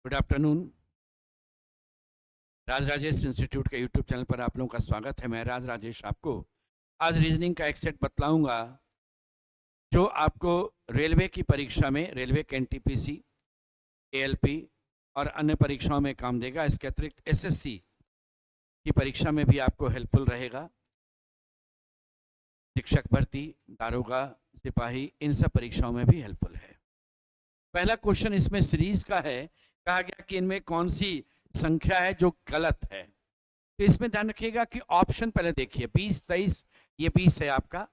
Good afternoon. Raj Rajesh institute के YouTube channel पर आप लोगों का स्वागत है। मैं राज राजेश आपको आज रीजनिंग का एक सेट बतलाऊंगा जो आपको रेलवे की परीक्षा में, रेलवे के एनटीपीसी, एएलपी और अन्य परीक्षाओं में काम देगा। इसके अतिरिक्त एसएससी की परीक्षा में भी आपको हेल्पफुल रहेगा। शिक्षक भर्ती, दारोगा, सिपाही, इन सब परीक्षाओं में भी हेल्पफुल है। पहला क्वेश्चन इसमें सीरीज का है। कहा गया कि इनमें कौन सी संख्या है जो गलत है। तो इसमें ध्यान रखिएगा कि ऑप्शन पहले देखिए, 20, 23, ये 20 है आपका,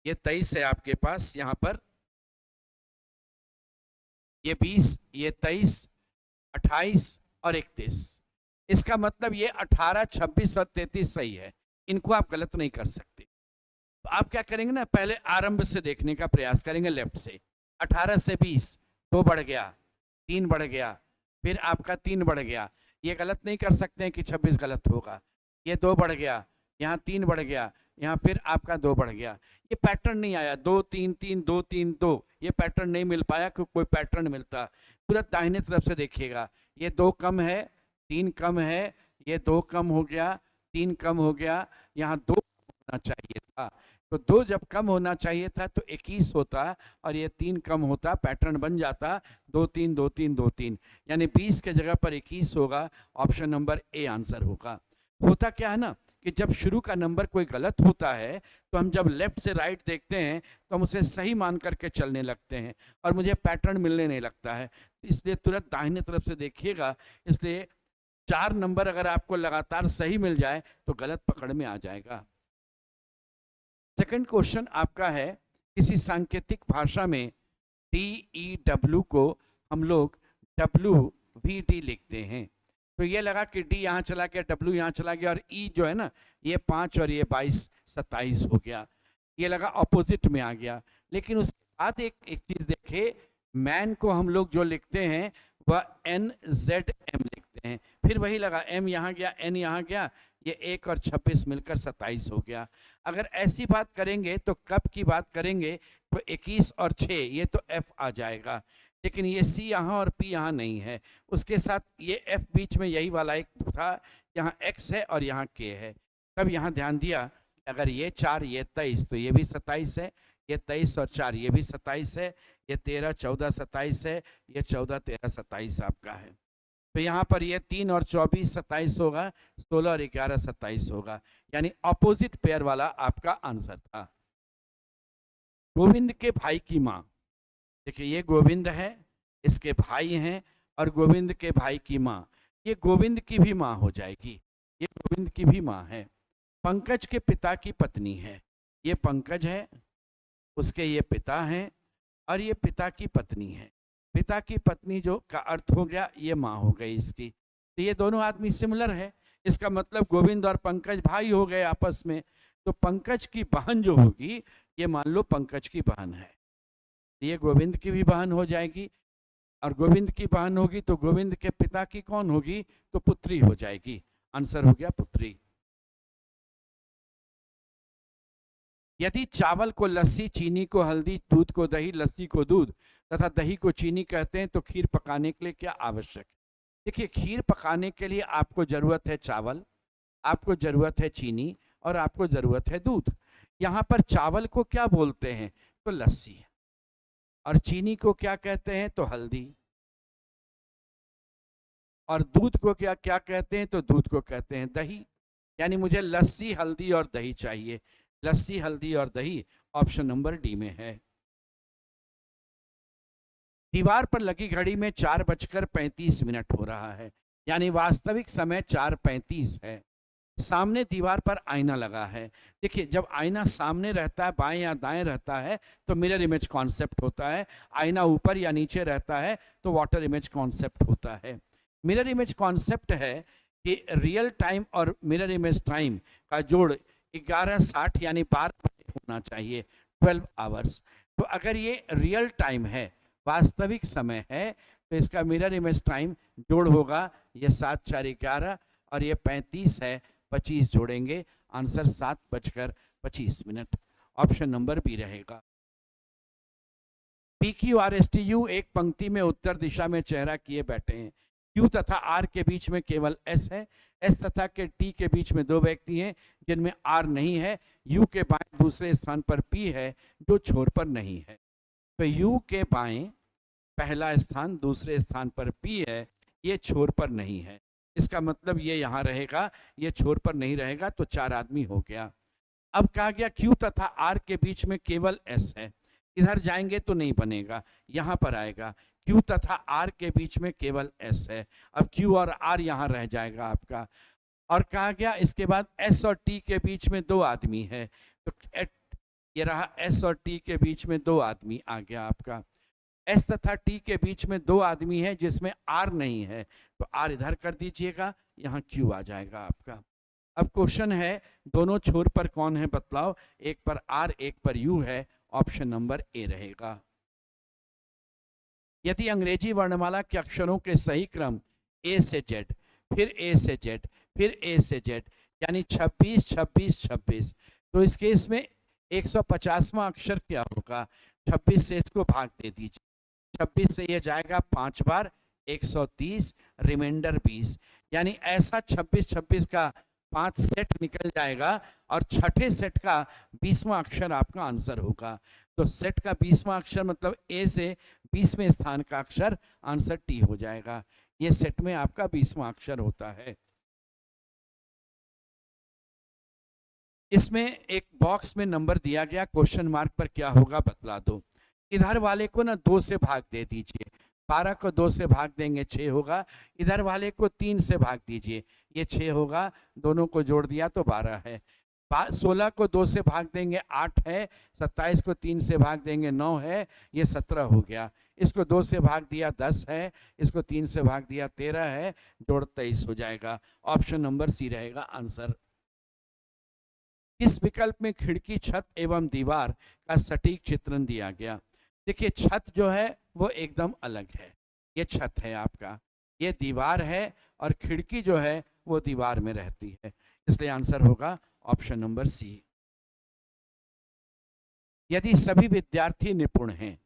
ये 23 है आपके पास, यहां पर ये 20, ये 23, 28 और 31। इसका मतलब ये 18, 26 और 33 सही है। इनको आप गलत नहीं कर सकते। तो आप क्या करेंगे ना, पहले आरंभ से देखने का प्रयास करेंगे, लेफ्ट से। 18 से 20, 2 बढ़ गया, 3 बढ़ गया, फिर आपका 3 बढ़ गया। ये गलत नहीं कर सकते हैं कि 26 गलत होगा। ये 2 बढ़ गया, यहाँ 3 बढ़ गया, यहाँ फिर आपका 2 बढ़ गया। ये पैटर्न नहीं आया, 2 3 3 2 3 2, ये पैटर्न नहीं मिल पाया। क्योंकि कोई पैटर्न मिलता तुरंत दाहिने तरफ से देखिएगा। ये 2 कम है, 3 कम है, ये 2 कम हो गया, 3 कम हो गया, यहाँ 2 होना चाहिए था। तो 2 जब कम होना चाहिए था तो 21 होता और ये 3 कम होता, पैटर्न बन जाता 2 3 2 3 2 3, यानी 20 के जगह पर 21 होगा। ऑप्शन नंबर ए आंसर होगा। होता क्या है ना कि जब शुरू का नंबर कोई गलत होता है तो हम जब लेफ्ट से राइट देखते हैं तो हम उसे सही मान करके चलने लगते हैं और मुझे पैटर्न मिलने नहीं लगता है। इसलिए तुरंत दाहिने तरफ से देखिएगा। इसलिए 4 नंबर अगर आपको लगातार सही मिल जाए तो गलत पकड़ में आ जाएगा। सेकंड क्वेश्चन आपका है, किसी सांकेतिक भाषा में DEW को हम लोग WVD लिखते हैं। तो ये लगा कि D यहाँ चला गया, W यहाँ चला गया और E जो है ना, ये 5 और ये 22, 27 हो गया। ये लगा ऑपोजिट में आ गया। लेकिन उसके बाद एक चीज देखे, मैन को हम लोग जो लिखते हैं वह NZM लिखते हैं। फिर वही लगा, M यहाँ गया, N यहाँ गया, ये 1 और 26 मिलकर 27 हो गया। अगर ऐसी बात करेंगे तो कब की बात करेंगे तो 21 और 6, ये तो F आ जाएगा। लेकिन ये C यहाँ और P यहाँ नहीं है। उसके साथ ये F बीच में यही वाला एक था, यहाँ X है और यहाँ K है। तब यहाँ ध्यान दिया, अगर ये 4, ये 23, तो ये भी 27 है। ये 23 और 4, ये भी 27 है। ये 13, 14, 27 है। ये 14, 13, 27 आपका है। तो यहाँ पर ये 3 और 24, 27 होगा। 16 और 11, 27 होगा। यानी ऑपोजिट पेयर वाला आपका आंसर था। गोविंद के भाई की माँ, देखिए ये गोविंद है, इसके भाई हैं, और गोविंद के भाई की माँ, ये गोविंद की भी माँ हो जाएगी। ये गोविंद की भी माँ है। पंकज के पिता की पत्नी है। ये पंकज है, उसके ये पिता हैं और ये पिता की पत्नी है। पिता की पत्नी जो का अर्थ हो गया, ये माँ हो गई इसकी। तो ये दोनों आदमी सिमिलर है। इसका मतलब गोविंद और पंकज भाई हो गए आपस में। तो पंकज की बहन जो होगी, ये मान लो पंकज की बहन है, ये गोविंद की भी बहन हो जाएगी। और गोविंद की बहन होगी तो गोविंद के पिता की कौन होगी, तो पुत्री हो जाएगी। आंसर हो गया पुत्री। यदि चावल को लस्सी, चीनी को हल्दी, दूध को दही, लस्सी को दूध तथा दही को चीनी कहते हैं तो खीर पकाने के लिए क्या आवश्यक है। देखिए, खीर पकाने के लिए आपको जरूरत है चावल, आपको जरूरत है चीनी और आपको जरूरत है दूध। यहाँ पर चावल को क्या बोलते हैं, तो लस्सी, और चीनी को क्या कहते हैं, तो हल्दी, और दूध को क्या क्या कहते हैं, तो दूध को कहते हैं दही। यानी मुझे लस्सी, हल्दी और दही चाहिए। लस्सी, हल्दी और दही ऑप्शन नंबर डी में है। दीवार पर लगी घड़ी में 4:35 हो रहा है, यानी वास्तविक समय 4:35 है। सामने दीवार पर आईना लगा है। देखिए, जब आईना सामने रहता है, बाएं या दाएं रहता है, तो मिरर इमेज कॉन्सेप्ट होता है। आईना ऊपर या नीचे रहता है तो वाटर इमेज कॉन्सेप्ट होता है। मिरर इमेज कॉन्सेप्ट है कि रियल टाइम और मिरर इमेज टाइम का जोड़ 11:60 यानी 12 होना चाहिए, 12 आवर्स। तो अगर ये रियल टाइम है, वास्तविक समय है, तो इसका मिरर इमेज टाइम जोड़ होगा, ये 7 4 11 और ये 35 है, 25 जोड़ेंगे, आंसर 7:25। ऑप्शन नंबर बी रहेगा। PQRSTU एक पंक्ति में उत्तर दिशा में चेहरा किए बैठे हैं। Q तथा R के बीच में केवल S है। S तथा के T के बीच में दो व्यक्ति हैं जिनमें R नहीं है। U के बाएं दूसरे स्थान पर P है जो छोर पर नहीं है। तो U के बाएं पहला स्थान, दूसरे स्थान पर P है, ये छोर पर नहीं है। इसका मतलब ये यहाँ रहेगा, ये छोर पर नहीं रहेगा, तो 4 आदमी हो गया। अब कहा गया Q तथा R के बीच में केवल S है। इधर जाएंगे तो नहीं बनेगा, यहाँ पर आएगा। Q तथा R के बीच में केवल S है। अब Q और R यहाँ रह जाएगा आपका। और कहा गया इसके बाद S और T के बीच में दो आदमी है, तो ये रहा S और T के बीच में दो आदमी आ गया आपका। S तथा T के बीच में दो आदमी है जिसमें R नहीं है, तो R इधर कर दीजिएगा, यहाँ Q आ जाएगा आपका। अब क्वेश्चन है दोनों छोर पर कौन है बतलाओ। एक पर R, एक पर U है। ऑप्शन नंबर ए रहेगा। यदि अंग्रेजी वर्णमाला के अक्षरों के सही क्रम A से Z, फिर A से Z, फिर A से Z, यानी 26, 26, 26, तो इस केस में 150वां अक्षर क्या होगा? 26 से इसको भाग दे दीजिए। 26 से ये जाएगा 5 बार, 130, रिमाइंडर 20, यानी ऐसा 26, 26 का 5 सेट निकल जाएगा और छठे सेट का 20वां अक्षर आपका आंसर होगा। तो सेट का 20वां अक्षर मतलब ए से 20वें स्थान का अक्षर आंसर टी हो जाएगा। ये सेट में आपका 20वां अक्षर होता है। इसमें एक बॉक्स में नंबर दिया गया, क्वेश्चन मार्क पर क्या होगा बतला दो। इधर वाले को ना 2 से भाग दे दीजिए। 12 को 2 से भाग देंगे 6 होगा। इधर वाले को 3 से भाग दीजिए, ये 6 होगा। दोनों को जोड़ दिया तो 12 है। 16 को 2 से भाग देंगे 8 है। 27 को 3 से भाग देंगे 9 है, ये 17 हो गया। इसको 2 से भाग दिया 10 है, इसको 3 से भाग दिया 13 है, जोड़ 23 हो जाएगा। ऑप्शन नंबर सी रहेगा आंसर। इस विकल्प में खिड़की, छत एवं दीवार का सटीक चित्रण दिया गया। देखिए छत जो है वो एकदम अलग है, ये छत है आपका, ये दीवार है, और खिड़की जो है वो दीवार में रहती है, इसलिए आंसर होगा ऑप्शन नंबर सी। यदि सभी विद्यार्थी निपुण हैं,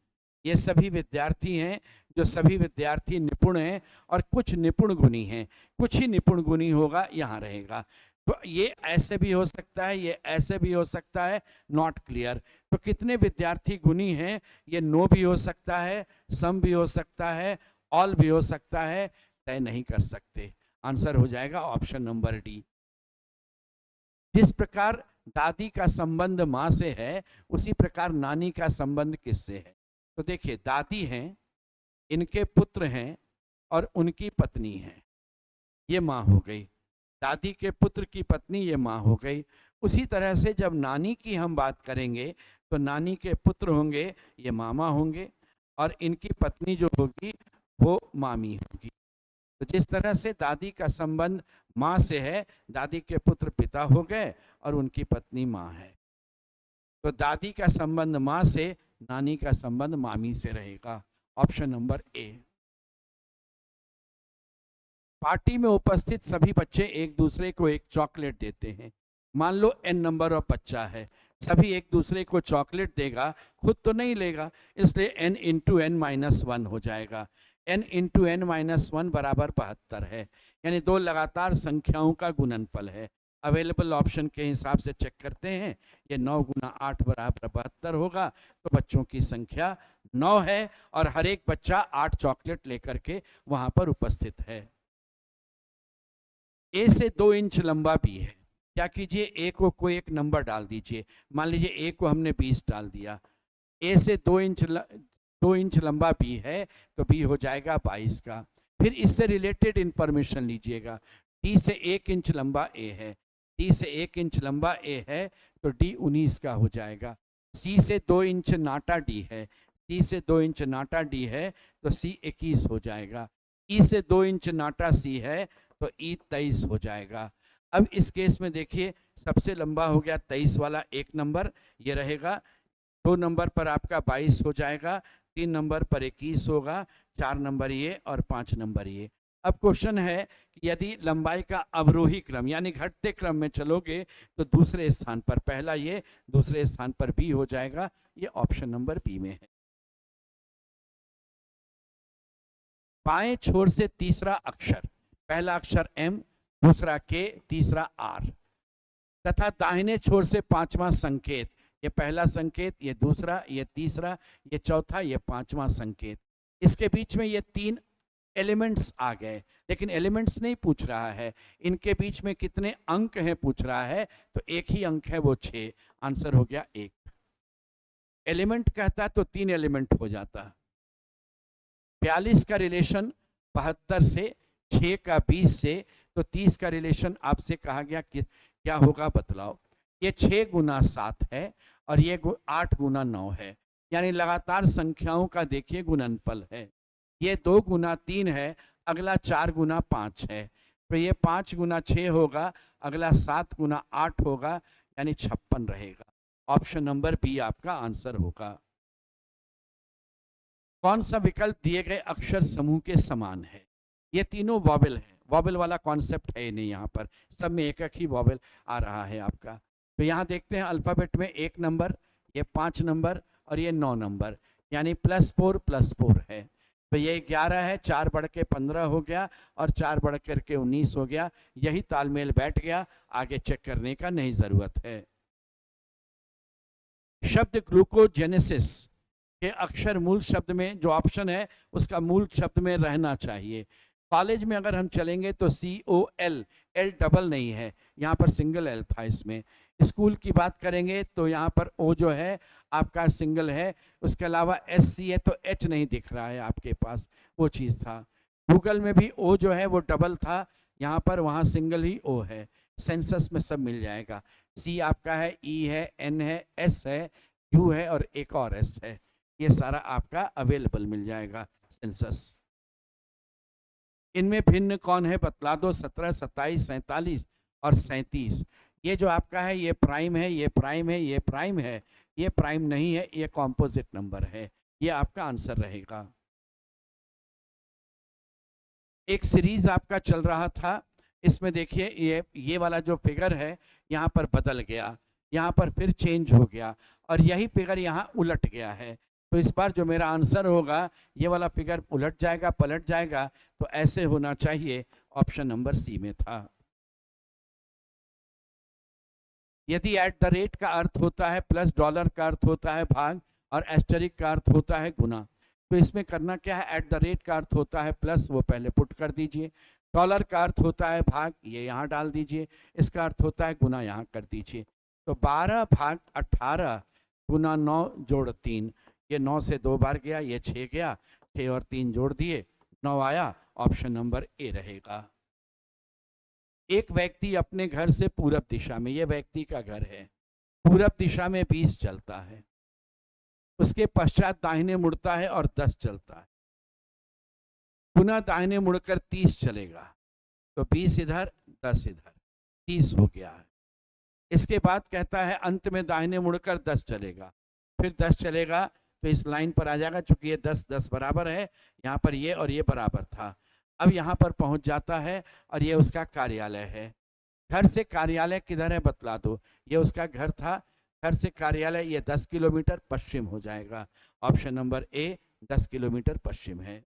ये सभी विद्यार्थी हैं, जो सभी विद्यार्थी निपुण हैं और कुछ निपुण गुणी हैं, कुछ ही निपुण गुणी होगा, यहाँ रहेगा। तो ये ऐसे भी हो सकता है, ये ऐसे भी हो सकता है, नॉट क्लियर। तो कितने विद्यार्थी गुणी हैं, ये नो भी हो सकता है, सम भी हो सकता है, ऑल भी हो सकता है, तय नहीं कर सकते। आंसर हो जाएगा ऑप्शन नंबर डी। जिस प्रकार दादी का संबंध माँ से है, उसी प्रकार नानी का संबंध किससे है? तो देखिए दादी हैं, इनके पुत्र हैं और उनकी पत्नी है, ये माँ हो गई। दादी के पुत्र की पत्नी ये माँ हो गई। उसी तरह से जब नानी की हम बात करेंगे तो नानी के पुत्र होंगे, ये मामा होंगे, और इनकी पत्नी जो होगी वो मामी होगी। तो जिस तरह से दादी का संबंध माँ से है, दादी के पुत्र पिता हो गए और उनकी पत्नी माँ है। तो दादी का संबंध माँ से, नानी का संबंध मामी से रहेगा। Option number A. पार्टी में उपस्थित सभी बच्चे एक दूसरे को एक चॉकलेट देते हैं। मान लो n नंबर ऑफ बच्चा है, सभी एक दूसरे को चॉकलेट देगा, खुद तो नहीं लेगा, इसलिए n इंटू n माइनस 1 हो जाएगा। n इंटू n माइनस 1 बराबर 72 है, यानी दो लगातार संख्याओं का गुणनफल है। अवेलेबल ऑप्शन के हिसाब से चेक करते हैं, ये 9 गुना 8 बराबर 72 होगा। तो बच्चों की संख्या 9 है और हर एक बच्चा 8 चॉकलेट लेकर के वहां पर उपस्थित है। ए से 2 इंच लंबा बी है। क्या कीजिए, ए को कोई एक नंबर डाल दीजिए। मान लीजिए ए को हमने 20 डाल दिया। ए से 2 इंच लंबा बी है, तो बी हो जाएगा 22 का। फिर इससे रिलेटेड इंफॉर्मेशन लीजिएगा। डी से 1 इंच लंबा ए है, डी से 1 इंच लंबा ए है, तो डी 19 का हो जाएगा। सी से 2 इंच नाटा डी है, सी से 2 इंच नाटा डी है, तो सी 21 हो जाएगा। ई से 2 इंच नाटा सी है, तो ई 23 हो जाएगा। अब इस केस में देखिए सबसे लंबा हो गया 23 वाला 1 नंबर, ये रहेगा। 2 नंबर पर आपका 22 हो जाएगा, 3 नंबर पर 21 होगा, 4 नंबर ये और 5 नंबर ये। अब क्वेश्चन है कि यदि लंबाई का अवरोही क्रम यानी घटते क्रम में चलोगे तो दूसरे स्थान पर पहला ये, दूसरे स्थान पर बी हो जाएगा। ये ऑप्शन नंबर बी में है। बाएं छोर से तीसरा अक्षर, पहला अक्षर M, दूसरा K, तीसरा R, तथा दाहिने छोर से पांचवा संकेत, ये पहला संकेत, ये दूसरा, ये तीसरा, ये चौथा, ये पांचवा संकेत। इसके बीच में ये 3 एलिमेंट्स आ गए, लेकिन एलिमेंट्स नहीं पूछ रहा है, इनके बीच में कितने अंक हैं पूछ रहा है। तो एक ही अंक है, वो 6। आंसर हो गया 1। एलिमेंट कहता तो 3 एलिमेंट हो जाता। 42 का रिलेशन 72 से, 6 का 20 से, तो 30 का रिलेशन आपसे कहा गया कि क्या होगा बतलाओ। ये 6 गुना 7 है और ये 8 गुना 9 है, यानी लगातार संख्याओं का देखिए गुणनफल है। ये 2 गुना 3 है, अगला 4 गुना 5 है, तो ये 5 गुना 6 होगा, अगला 7 गुना 8 होगा, यानी 56 रहेगा। ऑप्शन नंबर बी आपका आंसर होगा। कौन सा विकल्प दिए गए अक्षर समूह के समान है? ये तीनों वॉवेल है, वॉवेल वाला कॉन्सेप्ट है नहीं, यहाँ पर सब में एक एक ही वॉवेल आ रहा है आपका। तो यहाँ देखते हैं अल्फ़ाबेट में 1 नंबर, ये 5 नंबर और ये 9 नंबर, यानी +4 है। तो ये 11 है, 4 बढ़ के 15 हो गया और 4 बढ़ करके 19 हो गया। यही तालमेल बैठ गया, आगे चेक करने का नहीं जरूरत है। शब्द ग्लूकोजेनेसिस के अक्षर मूल शब्द में जो ऑप्शन है उसका मूल शब्द में रहना चाहिए। कॉलेज में अगर हम चलेंगे तो COL, L डबल नहीं है, यहाँ पर सिंगल L था इसमें। स्कूल की बात करेंगे तो यहाँ पर O जो है आपका सिंगल है, उसके अलावा SC है तो H नहीं दिख रहा है आपके पास, वो चीज़ था। गूगल में भी O जो है वो डबल था, यहाँ पर वहाँ सिंगल ही O है। सेंसस में सब मिल जाएगा, C आपका है, E है, N है, S है, U है और एक और S है, ये सारा आपका अवेलेबल मिल जाएगा सेंसस। इनमें भिन्न कौन है बतला दो। 17, 27, 47 और 37। ये जो आपका है ये प्राइम है, ये प्राइम है, ये प्राइम है, ये प्राइम नहीं है, ये कॉम्पोजिट नंबर है, ये आपका आंसर रहेगा। एक सीरीज आपका चल रहा था, इसमें देखिए ये वाला जो फिगर है यहाँ पर बदल गया, यहाँ पर फिर चेंज हो गया और यही फिगर यहाँ उलट गया है। तो इस बार जो मेरा आंसर होगा ये वाला फिगर उलट जाएगा, पलट जाएगा, तो ऐसे होना चाहिए। ऑप्शन नंबर सी में था। यदि @ का अर्थ होता है प्लस, डॉलर का अर्थ होता है भाग और एस्टेरिक का अर्थ होता है गुना, तो इसमें करना क्या है, @ का अर्थ होता है प्लस, वो पहले पुट कर दीजिए। डॉलर का अर्थ होता है भाग, ये यहाँ डाल दीजिए। इसका अर्थ होता है गुना, यहाँ कर दीजिए। तो 12 भाग 18 गुना 9 जोड़ 3, ये 9 से 2 बार गया, ये 6 गया, 6 और 3 जोड़ दिए, 9 आया। ऑप्शन नंबर ए रहेगा। एक व्यक्ति अपने घर से पूरब दिशा में, यह व्यक्ति का घर है, पूरब दिशा में 20 चलता है, उसके पश्चात दाहिने मुड़ता है और 10 चलता है, पुनः दाहिने मुड़कर 30 चलेगा, तो 20 इधर 10 इधर, 30 हो गया है। इसके बाद कहता है अंत में दाहिने मुड़कर 10 चलेगा, फिर 10 चलेगा, तो इस लाइन पर आ जाएगा। चूंकि ये 10 10 बराबर है, यहाँ पर ये और ये बराबर था, अब यहाँ पर पहुँच जाता है और ये उसका कार्यालय है। घर से कार्यालय किधर है बतला दो। ये उसका घर था, घर से कार्यालय ये 10 किलोमीटर पश्चिम हो जाएगा। ऑप्शन नंबर ए 10 किलोमीटर पश्चिम है।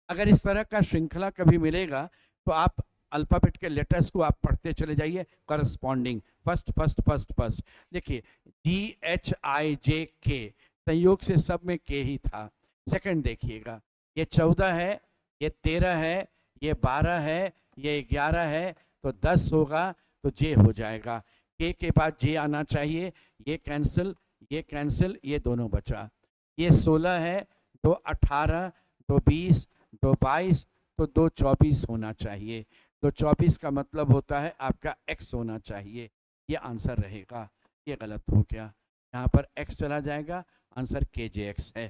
अगर इस तरह का श्रृंखला कभी मिलेगा तो आप अल्फाबेट के लेटर्स को आप पढ़ते चले जाइए corresponding, first first first first. देखिए GHIJK, संयोग से सब में के ही था। सेकंड देखिएगा, ये 14 है, ये 13 है, ये 12 है, ये 11 है, तो 10 होगा, तो जे हो जाएगा। के बाद जे आना चाहिए, ये कैंसिल, ये कैंसिल, ये दोनों बचा। ये 16 है, तो 18, तो 20, तो 22, तो 2 24 होना चाहिए। तो 24 का मतलब होता है आपका x होना चाहिए, ये आंसर रहेगा। ये गलत हो गया, यहाँ पर x चला जाएगा, आंसर KJX है।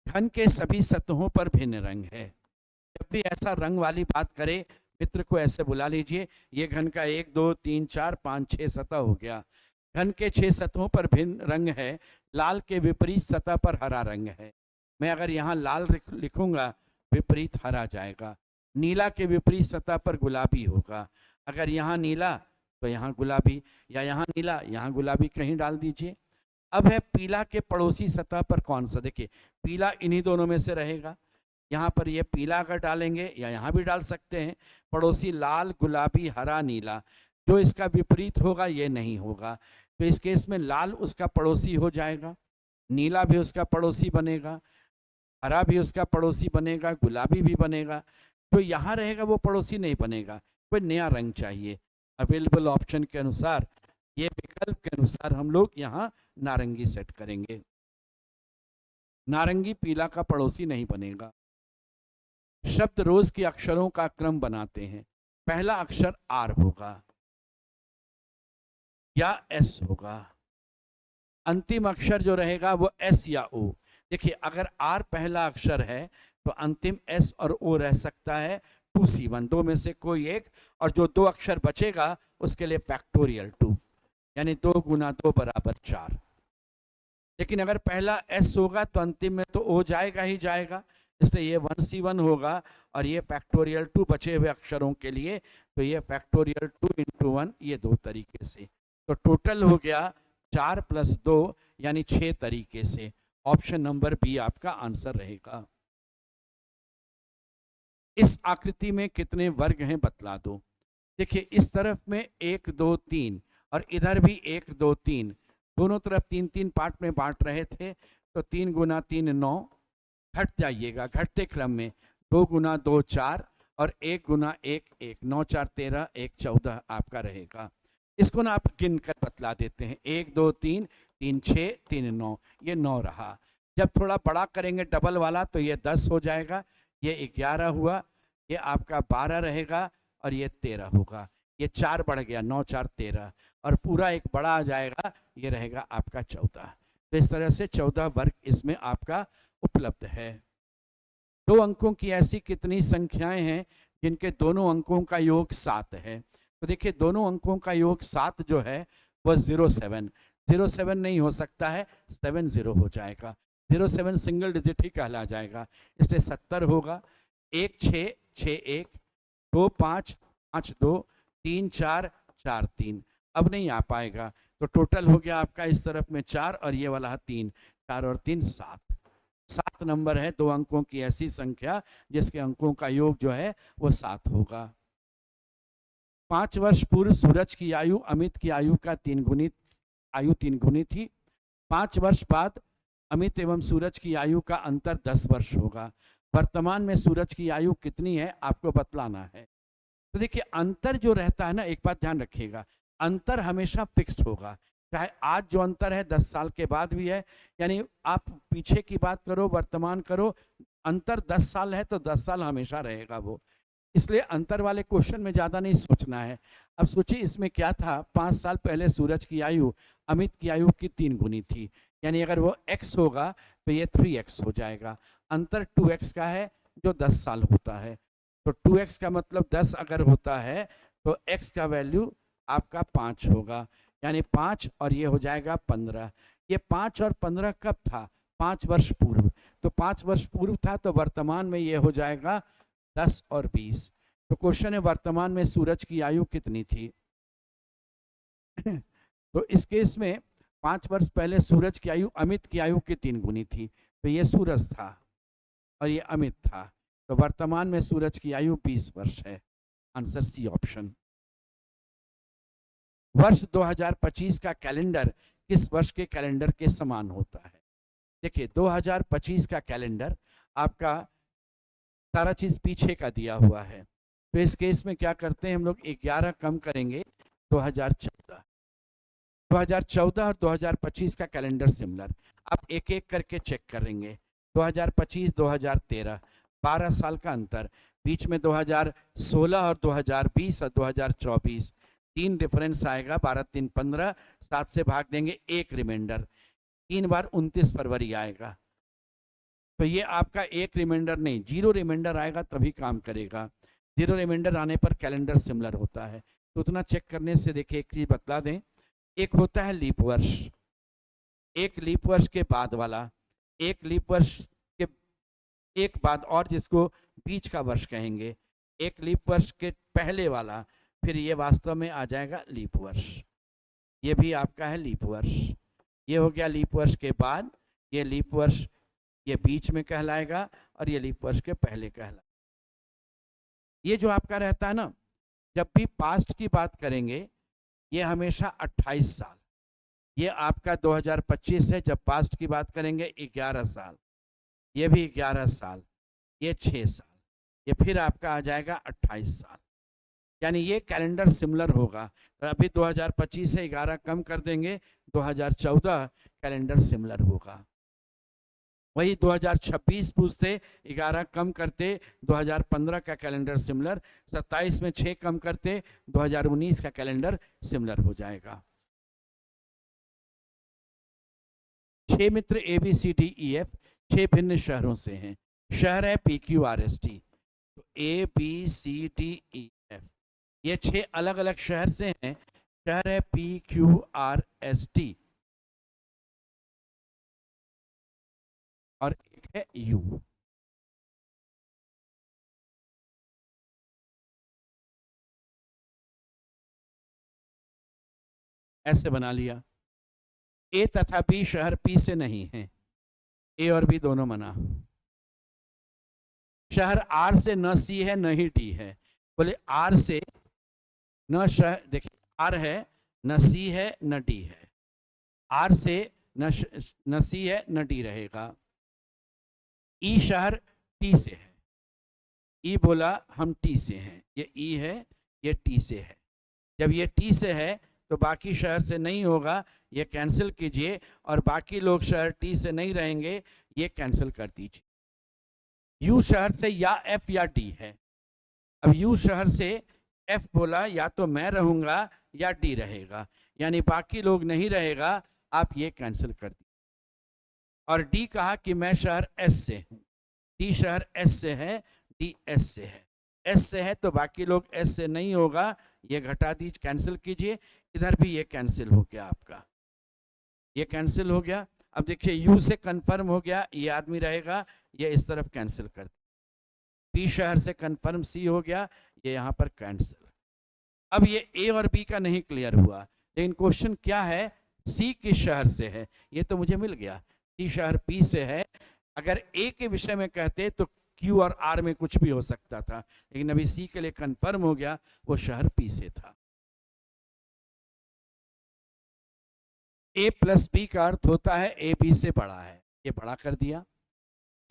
घन के सभी सतहों पर भिन्न रंग है। जब भी ऐसा रंग वाली बात करे, मित्र को ऐसे बुला लीजिए, ये घन का 1 2 3 4 5 6 सतह हो गया। घन के 6 सतहों पर भिन्न रंग है। लाल के विपरीत सतह पर हरा रंग है। मैं अगर यहाँ लाल लिखूंगा, विपरीत हरा जाएगा। नीला के विपरीत सतह पर गुलाबी होगा। अगर यहाँ नीला तो यहाँ गुलाबी, या यहाँ नीला यहाँ गुलाबी कहीं डाल दीजिए। अब है पीला के पड़ोसी सतह पर कौन सा, देखिए पीला इन्हीं दोनों में से रहेगा, यहाँ पर ये पीला अगर डालेंगे या यहाँ भी डाल सकते हैं। पड़ोसी लाल, गुलाबी, हरा, नीला, जो इसका विपरीत होगा ये नहीं होगा। तो इस केस में लाल उसका पड़ोसी हो जाएगा, नीला भी उसका पड़ोसी बनेगा, हरा भी उसका पड़ोसी बनेगा, गुलाबी भी बनेगा। जो यहाँ रहेगा वो पड़ोसी नहीं बनेगा, कोई नया रंग चाहिए। अवेलेबल ऑप्शन के अनुसार, ये विकल्प के अनुसार हम लोग यहाँ नारंगी सेट करेंगे। नारंगी पीला का पड़ोसी नहीं बनेगा। शब्द रोज के अक्षरों का क्रम बनाते हैं। पहला अक्षर आर होगा या एस होगा। अंतिम अक्षर जो रहेगा वो एस या ओ। देखिए अगर आर पहला अक्षर है तो अंतिम एस और ओ रह सकता है 2C1, दो में से कोई एक, और जो दो अक्षर बचेगा उसके लिए फैक्टोरियल 2, यानी 2 गुना 2 बराबर 4। लेकिन अगर पहला एस होगा तो अंतिम में तो ओ जाएगा ही जाएगा, इसलिए ये 1C1 होगा, और ये फैक्टोरियल 2 बचे हुए अक्षरों के लिए, तो ये फैक्टोरियल 2 इंटू 1, ये 2 तरीके से। तो टोटल हो गया 4 + 2 यानी 6 तरीके से। ऑप्शन नंबर बी आपका आंसर रहेगा। इस आकृति में कितने वर्ग हैं बतला दो। देखिए इस तरफ में 1 2 3 और इधर भी 1 2 3, दोनों तरफ 3 3 पार्ट में बांट रहे थे, तो 3 गुना 3 9, घट जाइएगा घटते क्रम में, 2 गुना 2 4 और 1 गुना 1 1, 9 4 13, 1 14 आपका रहेगा। इसको ना आप गिन कर बतला देते हैं, 1 2 3 3 6 3 9, ये 9 रहा। जब थोड़ा बड़ा करेंगे डबल वाला तो ये 10 हो जाएगा, ये 11 हुआ, ये आपका 12 रहेगा, और ये 13 होगा। ये 4 बढ़ गया, 9 4 13, और पूरा एक बड़ा आ जाएगा, ये रहेगा आपका 14। तो इस तरह से 14 वर्ग इसमें आपका उपलब्ध है। 2 अंकों की ऐसी कितनी संख्याएं हैं जिनके दोनों अंकों का योग 7 है। तो देखिए दोनों अंकों का योग 7 जो है वह 07, 07 नहीं हो सकता है, 70 हो जाएगा। 07 सिंगल डिजिट ही कहला जाएगा, इसलिए 70 होगा। 1 6 6 1, 2 5 5 2, 3 4 4 3, अब नहीं आ पाएगा। तो टोटल हो गया आपका इस तरफ में 4 और ये वाला 3, 4 और 3 7। 7 नंबर है 2 अंकों की ऐसी संख्या जिसके अंकों का योग जो है वो 7 होगा। 5 वर्ष पूर्व सूरज की आयु अमित की आयु का 3 गुनी थी। 5 वर्ष बाद अमित एवं सूरज की आयु का अंतर 10 वर्ष होगा। वर्तमान में सूरज की आयु कितनी है आपको बतलाना है। तो देखिए अंतर जो रहता है ना, एक बात ध्यान रखिएगा, अंतर हमेशा फिक्स्ड होगा। चाहे आज जो अंतर है 10 साल के बाद भी है, यानी आप पीछे की बात करो वर्तमान करो, अंतर 10 साल है तो 10 साल हमेशा रहेगा वो। इसलिए अंतर वाले क्वेश्चन में ज़्यादा नहीं सोचना है। अब सोचिए इसमें क्या था, 5 साल पहले सूरज की आयु अमित की आयु की 3 गुनी थी, यानी अगर वो x होगा तो ये 3x हो जाएगा। अंतर 2x का है जो 10 साल होता है, तो 2x का मतलब 10 अगर होता है तो x का वैल्यू आपका 5 होगा, यानी 5 और ये हो जाएगा 15। ये 5 और 15 कब था, 5 वर्ष पूर्व। तो 5 वर्ष पूर्व था तो वर्तमान में ये हो जाएगा 10 और 20। तो क्वेश्चन है वर्तमान में सूरज की आयु कितनी थी। तो इस केस में 5 वर्ष पहले सूरज की आयु अमित की आयु की 3 गुनी थी, तो ये सूरज था और ये अमित था, तो वर्तमान में सूरज की आयु 20 वर्ष है। Answer C option. वर्ष 2025 का कैलेंडर किस वर्ष के कैलेंडर के समान होता है। देखिए 2025 का कैलेंडर आपका सारा चीज पीछे का दिया हुआ है, तो इस केस में क्या करते हैं हम लोग 11 कम करेंगे 2014। 2014 और 2025 का कैलेंडर सिमिलर, आप एक एक करके चेक करेंगे। 2025 2013 12 साल का अंतर, बीच में 2016 और 2020 और 2024 3 डिफरेंस आएगा, 12 3 15, 7 से भाग देंगे 1 रिमाइंडर, 3 बार 29 फरवरी आएगा। तो ये आपका 1 रिमाइंडर नहीं 0 रिमाइंडर आएगा तभी काम करेगा। 0 रिमाइंडर आने पर कैलेंडर सिमिलर होता है। तो उतना चेक करने से देखिए एक चीज बतला दें, एक होता है लीप वर्ष, एक लीप वर्ष के बाद वाला, एक लीप वर्ष के एक बाद और जिसको बीच का वर्ष कहेंगे, एक लीप वर्ष के पहले वाला, फिर ये वास्तव में आ जाएगा लीप वर्ष, ये भी आपका है लीप वर्ष। ये हो गया लीप वर्ष के बाद, ये लीप वर्ष ये बीच में कहलाएगा और ये लीप वर्ष के पहले कहलाएगा। ये जो आपका रहता है ना, जब भी पास्ट की बात करेंगे ये हमेशा 28 साल, ये आपका 2025 है। जब पास्ट की बात करेंगे 11 साल, ये भी 11 साल, ये 6 साल, ये फिर आपका आ जाएगा 28 साल। यानी ये कैलेंडर सिमिलर होगा। तो अभी 2025 से 11 कम कर देंगे, 2014 कैलेंडर सिमिलर होगा। वही 2026 पूछते, 11 कम करते 2015 का कैलेंडर सिमिलर, 27 में 6 कम करते 2019 का कैलेंडर सिमिलर हो जाएगा। 6 मित्र ABCDEF 6 भिन्न शहरों से हैं। शहर है PQRST, तो ABCDEF ये 6 अलग अलग शहर से हैं। शहर है PQRST और एक है U। ऐसे बना लिया। A तथा B शहर P से नहीं है, A और B दोनों मना। शहर R से न C है न ही D है। बोले R से न शहर, देखिए R है न C है न D है, R से न C है न D रहेगा। E शहर T से है, E बोला हम T से हैं, ये E है ये T से है। जब ये T से है तो बाकी शहर से नहीं होगा, ये कैंसिल कीजिए, और बाकी लोग शहर T से नहीं रहेंगे, ये कैंसिल कर दीजिए। U शहर से या F या D है। अब U शहर से F बोला या तो मैं रहूंगा या D रहेगा, यानी बाकी लोग नहीं रहेगा, आप ये कैंसिल कर दीजिए। और D कहा कि मैं शहर S से हूँ, D शहर S से है, D S से है। S से है तो बाकी लोग S से नहीं होगा, ये घटा दीजिए, कैंसिल कीजिए। इधर भी ये कैंसिल हो गया, आपका ये कैंसिल हो गया। अब देखिए U से कंफर्म हो गया, ये आदमी रहेगा, ये इस तरफ कैंसिल कर दिया। B शहर से कंफर्म C हो गया, ये यहाँ पर कैंसिल। अब ये A और B का नहीं क्लियर हुआ, लेकिन क्वेश्चन क्या है, C किस शहर से है, ये तो मुझे मिल गया। C शहर P से है। अगर A के विषय में कहते तो Q और R में कुछ भी हो सकता था, लेकिन अभी C के लिए कंफर्म हो गया, वो शहर P से था। A प्लस B का अर्थ होता है A B से बड़ा है, ये बड़ा कर दिया।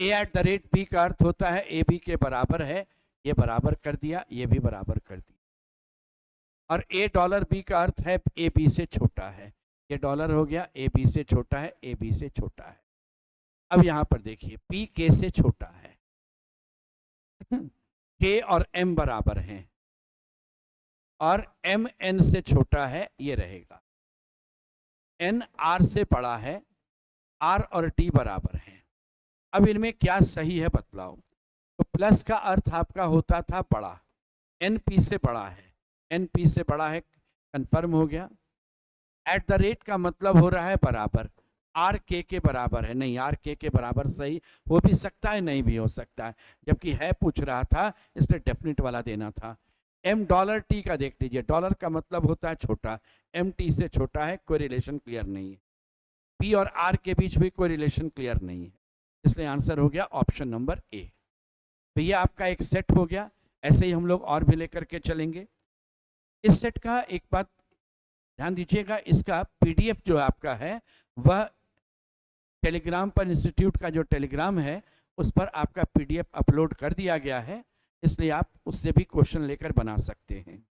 A@B का अर्थ होता है A B के बराबर है, ये बराबर कर दिया, ये भी बराबर कर दिया। और $B का अर्थ है A B से छोटा है, ये डॉलर हो गया, A B से छोटा है, A B से छोटा है। अब यहां पर देखिए P K से छोटा है, K और M बराबर हैं, और M N से छोटा है, ये रहेगा। N R से बड़ा है, R और T बराबर हैं। अब इनमें क्या सही है बतलाओ। तो प्लस का अर्थ आपका होता था बड़ा, N P से बड़ा है, N P से बड़ा है, कंफर्म हो गया। @ का मतलब हो रहा है बराबर, R K के बराबर है, नहीं R K के बराबर सही हो भी सकता है, नहीं भी हो सकता है, जबकि है पूछ रहा था इसलिए डेफिनेट वाला देना था। $T का देख लीजिए, डॉलर का मतलब होता है छोटा, M T से छोटा है, कोई रिलेशन क्लियर नहीं है। P और R के बीच भी कोई रिलेशन क्लियर नहीं है, इसलिए आंसर हो गया ऑप्शन नंबर A। तो ये आपका एक सेट हो गया। ऐसे ही हम लोग और भी लेकर के चलेंगे। इस सेट का एक बात ध्यान दीजिएगा, इसका PDF जो आपका है वह टेलीग्राम पर, इंस्टीट्यूट का जो टेलीग्राम है उस पर आपका PDF अपलोड कर दिया गया है, इसलिए आप उससे भी क्वेश्चन लेकर बना सकते हैं।